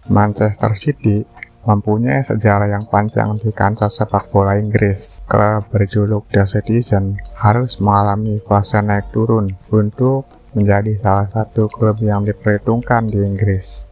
Manchester City mempunyai sejarah yang panjang di kancah sepak bola Inggris. Klub berjuluk The Citizen harus mengalami fase naik turun untuk menjadi salah satu klub yang diperhitungkan di Inggris.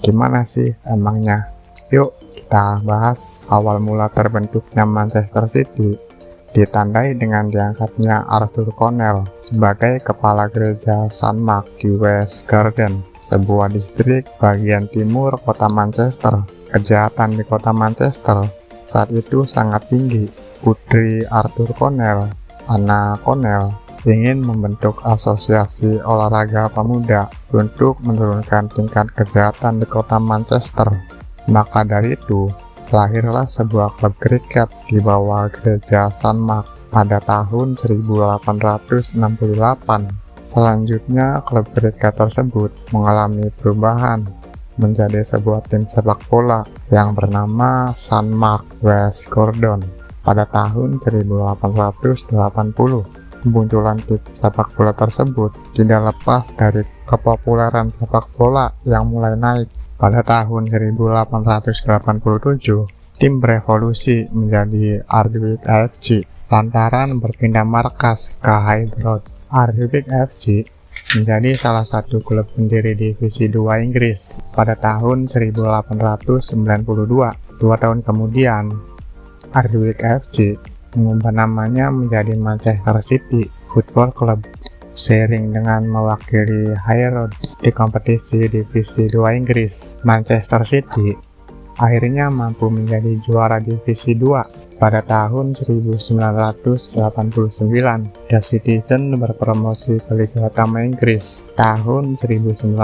Gimana sih emangnya? Yuk kita bahas awal mula terbentuknya Manchester City. Ditandai dengan diangkatnya Arthur Cornell sebagai kepala gereja St. Mark di West Garden, sebuah distrik bagian timur kota Manchester. Kejahatan di kota Manchester saat itu sangat tinggi. Putri Arthur Cornell, Anna Cornell, ingin membentuk asosiasi olahraga pemuda untuk menurunkan tingkat kejahatan di kota Manchester. Maka dari itu, lahirlah sebuah klub kriket di bawah gereja St. Mark pada tahun 1868. Selanjutnya, klub kriket tersebut mengalami perubahan menjadi sebuah tim sepak bola yang bernama St. Mark West Gordon pada tahun 1880. Kemunculan tim sepak bola tersebut tidak lepas dari kepopuleran sepak bola yang mulai naik. Pada tahun 1887, tim berevolusi menjadi Ardwick FC lantaran berpindah markas ke Hythe Road. Ardwick FC menjadi salah satu klub pendiri Divisi 2 Inggris pada tahun 1892. 2 tahun kemudian, Ardwick FC mengubah namanya menjadi Manchester City Football Club, seiring dengan mewakili Hythe Road di kompetisi Divisi 2 Inggris. Manchester City akhirnya mampu menjadi juara Divisi 2 pada tahun 1989. The Citizen berpromosi ke Liga Utama Inggris. Tahun 1904,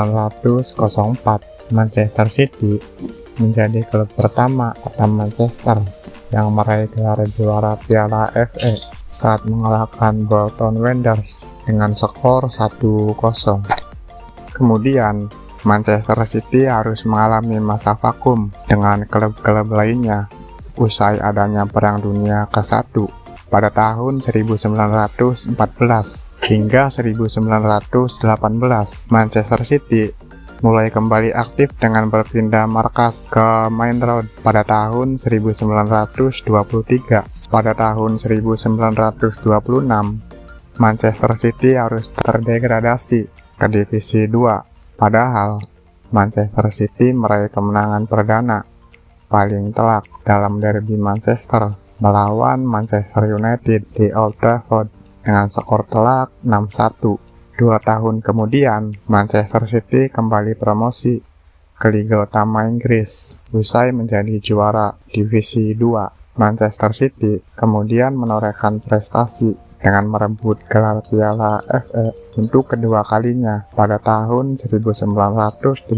Manchester City menjadi klub pertama kota Manchester yang meraih gelar juara Piala FA saat mengalahkan Bolton Wanderers dengan skor 1-0. Kemudian, Manchester City harus mengalami masa vakum dengan klub-klub lainnya usai adanya Perang Dunia ke-1 pada tahun 1914 hingga 1918. Manchester City mulai kembali aktif dengan berpindah markas ke Main Road pada tahun 1923. Pada tahun 1926, Manchester City harus terdegradasi ke Divisi 2. Padahal, Manchester City meraih kemenangan perdana paling telak dalam derby Manchester melawan Manchester United di Old Trafford dengan skor telak 6-1. 2 tahun kemudian, Manchester City kembali promosi ke Liga Utama Inggris usai menjadi juara Divisi 2. Manchester City kemudian menorehkan prestasi dengan merebut gelar Piala FA untuk kedua kalinya pada tahun 1934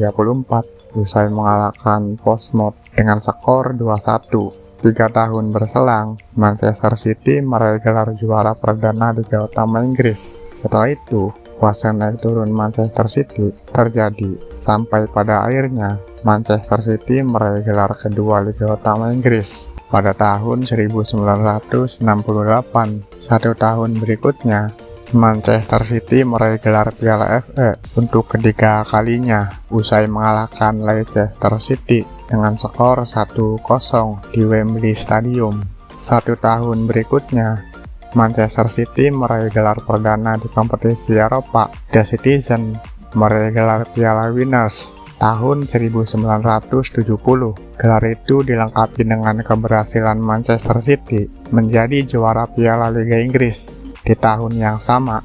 usai mengalahkan Portsmouth dengan skor 2-1. 3 tahun berselang, Manchester City meraih gelar juara perdana Liga Utama Inggris. Setelah itu, fase naik turun Manchester City terjadi sampai pada akhirnya Manchester City meraih gelar kedua Liga Utama Inggris pada tahun 1968. 1 tahun berikutnya, Manchester City meraih gelar Piala FA untuk ketiga kalinya usai mengalahkan Leicester City dengan skor 1-0 di Wembley Stadium. 1 tahun berikutnya, Manchester City meraih gelar perdana di kompetisi Eropa. The Citizen meraih gelar Piala Winners tahun 1970. Gelar itu dilengkapi dengan keberhasilan Manchester City menjadi juara Piala Liga Inggris di tahun yang sama.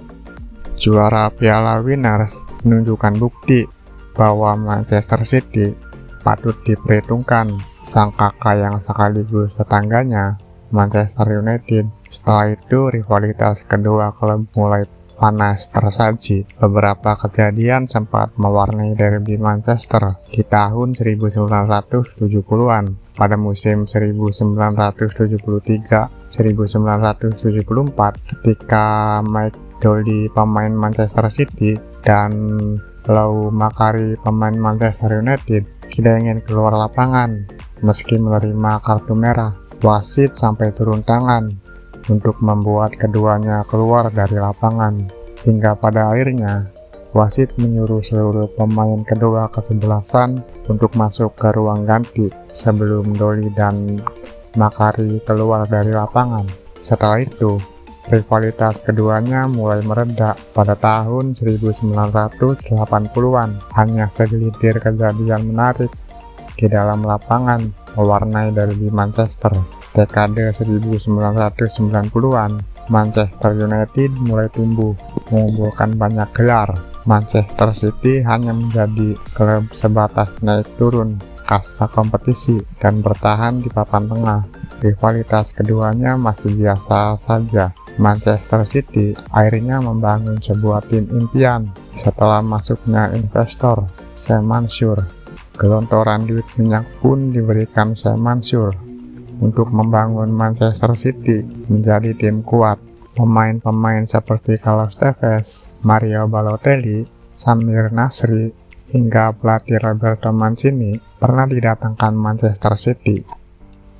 Juara Piala Winners menunjukkan bukti bahwa Manchester City patut diperhitungkan. Sang kakak yang sekaligus tetangganya, Manchester United. Setelah itu, rivalitas kedua klub mulai panas tersaji. Beberapa kejadian sempat mewarnai derby Manchester di tahun 1970-an. Pada musim 1973-1974, ketika Mike Dooley, pemain Manchester City, dan Lou Macari, pemain Manchester United, tidak ingin keluar lapangan meski menerima kartu merah. Wasit sampai turun tangan untuk membuat keduanya keluar dari lapangan, hingga pada akhirnya wasit menyuruh seluruh pemain kedua kesebelasan untuk masuk ke ruang ganti sebelum Dolly dan Makari keluar dari lapangan. Setelah itu, rivalitas keduanya mulai mereda pada tahun 1980-an. Hanya segelintir kejadian menarik di dalam lapangan mewarnai derby Manchester. Dekade 1990-an, Manchester United mulai tumbuh, mengumpulkan banyak gelar. Manchester City hanya menjadi klub sebatas naik turun kasta kompetisi dan bertahan di papan tengah. Rivalitas keduanya masih biasa saja. Manchester City akhirnya membangun sebuah tim impian setelah masuknya investor Sam Mansur. Gelontoran duit minyak pun diberikan Sam Mansur untuk membangun Manchester City menjadi tim kuat. Pemain-pemain seperti Carlos Tevez, Mario Balotelli, Samir Nasri, hingga pelatih Roberto Mancini pernah didatangkan Manchester City.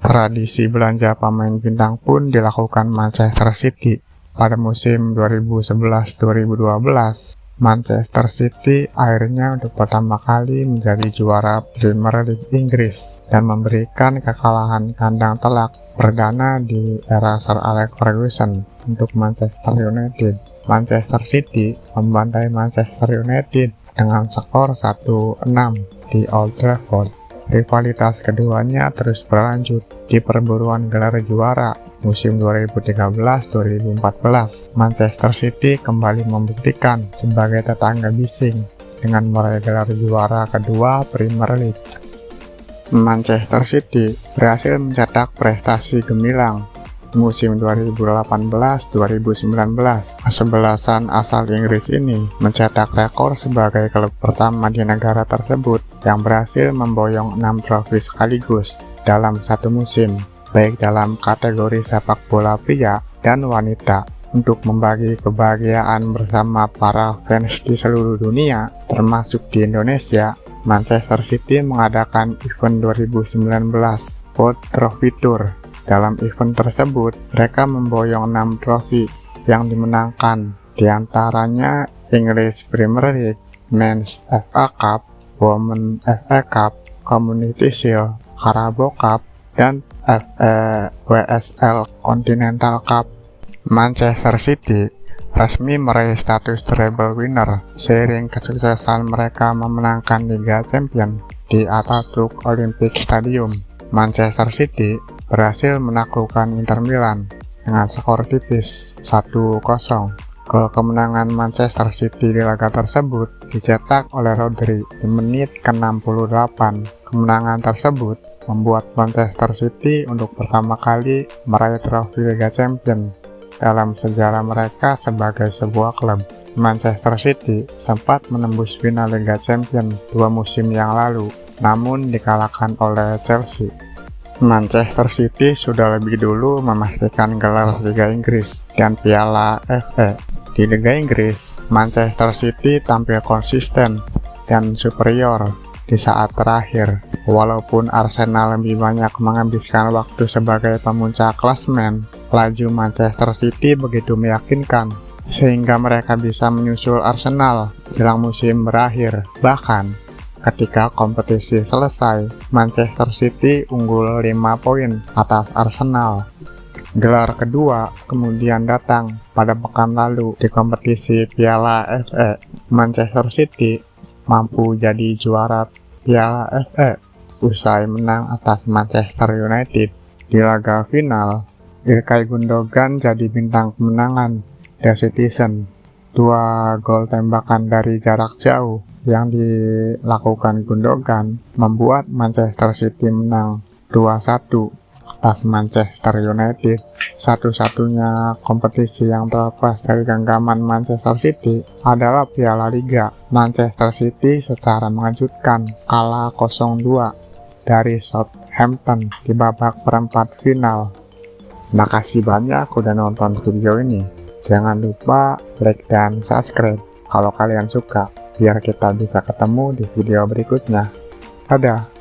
Tradisi belanja pemain bintang pun dilakukan Manchester City. Pada musim 2011-2012, Manchester City akhirnya untuk pertama kali menjadi juara Premier League Inggris dan memberikan kekalahan kandang telak perdana di era Sir Alex Ferguson untuk Manchester United. Manchester City membantai Manchester United dengan skor 1-6 di Old Trafford. Rivalitas keduanya terus berlanjut di perburuan gelar juara musim 2013-2014. Manchester City kembali membuktikan sebagai tetangga bising dengan meraih gelar juara kedua Premier League. Manchester City berhasil mencetak prestasi gemilang musim 2018-2019. Kesebelasan asal Inggris ini mencetak rekor sebagai klub pertama di negara tersebut yang berhasil memboyong 6 trofi sekaligus dalam satu musim, baik dalam kategori sepak bola pria dan wanita. Untuk membagi kebahagiaan bersama para fans di seluruh dunia, termasuk di Indonesia, Manchester City mengadakan event 2019 World Trophy Tour. Dalam event tersebut, mereka memboyong 6 trofi yang dimenangkan, diantaranya English Premier League, Men's FA Cup, Women's FA Cup, Community Shield, Carabao Cup, dan WSL Continental Cup. Manchester City resmi meraih status treble winner seiring kesuksesan mereka memenangkan Liga Champions di Atatürk Olympic Stadium. Manchester City berhasil menaklukkan Inter Milan dengan skor tipis 1-0. Gol kemenangan Manchester City di laga tersebut dicetak oleh Rodri di menit ke-68. Kemenangan tersebut membuat Manchester City untuk pertama kali meraih trofi Liga Champions dalam sejarah mereka sebagai sebuah klub. Manchester City sempat menembus final Liga Champions 2 musim yang lalu, namun dikalahkan oleh Chelsea. Manchester City sudah lebih dulu memastikan gelar Liga Inggris dan Piala FA. Di Liga Inggris, Manchester City tampil konsisten dan superior di saat terakhir. Walaupun Arsenal lebih banyak menghabiskan waktu sebagai pemuncak klasemen, laju Manchester City begitu meyakinkan sehingga mereka bisa menyusul Arsenal jelang musim berakhir. Bahkan ketika kompetisi selesai, Manchester City unggul 5 poin atas Arsenal. Gelar kedua kemudian datang pada pekan lalu di kompetisi Piala FA. Manchester City mampu jadi juara Piala FA usai menang atas Manchester United. Di laga final, Ilkay Gundogan jadi bintang kemenangan The Citizen. 2 gol tembakan dari jarak jauh yang dilakukan Gundogan membuat Manchester City menang 2-1 atas Manchester United. Satu-satunya kompetisi yang terlepas dari genggaman Manchester City adalah Piala Liga. Manchester City secara mengejutkan kalah 0-2 dari Southampton di babak perempat final. Makasih banyak udah nonton video ini. Jangan lupa like dan subscribe kalau kalian suka, biar kita bisa ketemu di video berikutnya. Dadah!